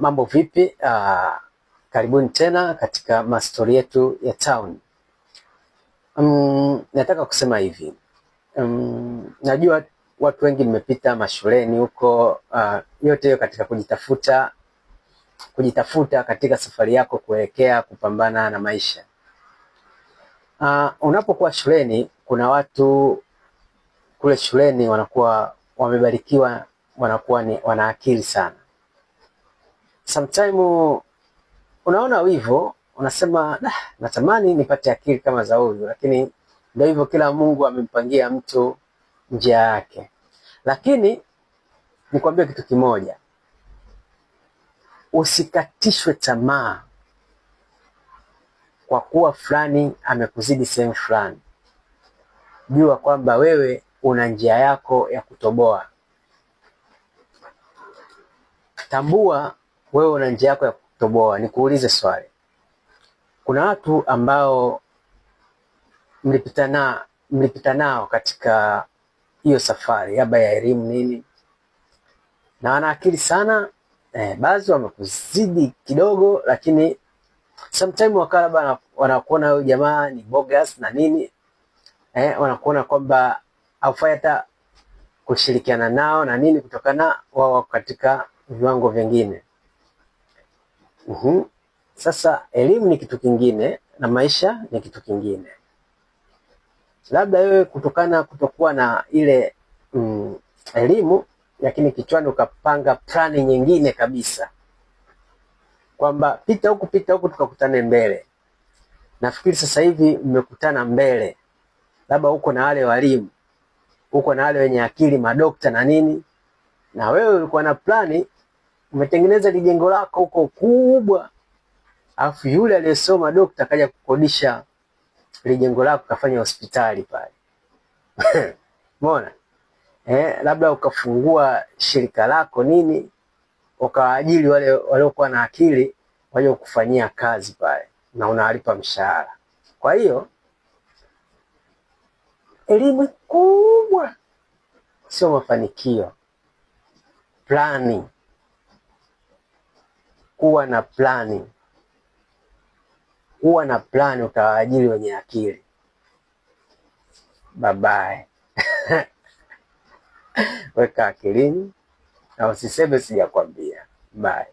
Mambo vipi? Karibuni tena katika mastori yetu ya town. Nataka kusema hivi. Najua watu wengi mmepita mashuleni huko, yote hiyo katika kujitafuta katika safari yako kuelekea kupambana na maisha. Unapokuwa shuleni, kuna watu kule shuleni wanakuwa wamebarikiwa, wana akili sana. Sometime unaona wivu, unasema natamani nipate akili kama za huyu, lakini ndio hivyo, kila Mungu amempangia mtu njia yake. Lakini nikwambie kitu kimoja, usikatishwe tamaa kwa kuwa fulani amekuzidi sehemu fulani. Jua kwamba wewe una njia yako ya kutoboa. Tambua wewe una njia yako ya kutoboa. Nikuulize swali. Kuna watu ambao mlipita nao katika hiyo safari labda ya elimu nini, na wana akili sana. Baadhi wamekuzidi kidogo, lakini sometime wakala wanakuona huyu jamaa ni bogus na nini, wanakuona kwamba haufai hata kushirikiana nao na nini, kutokana wao katika viwango vingine. Sasa elimu ni kitu kingine na maisha ni kitu kingine. Labda wewe kutokuwa na ile elimu, lakini kichwani ukapanga plani nyingine kabisa, kwamba pita huku tukakutane mbele. Nafikiri sasa hivi mmekutana mbele, labda uko na wale walimu, uko na wale wenye akili, madokta na nini, na wewe ulikuwa na plani, umetengeneza lijengo lako huko kubwa, alafu yule aliyesoma dokta kaja kukodisha lijengo lako kafanya hospitali pale. Umeona? Labda ukafungua shirika lako nini, ukawaajiri wale waliokuwa na akili waje kufanyia kazi pale na unawalipa mshahara. Kwa hiyo elimu kubwa sio mafanikio. Planning, kuwa na planning. Kuwa na plani, utawaajiri wenye akili. Bye bye. Weka akilini na usiseme sijakwambia. Bye.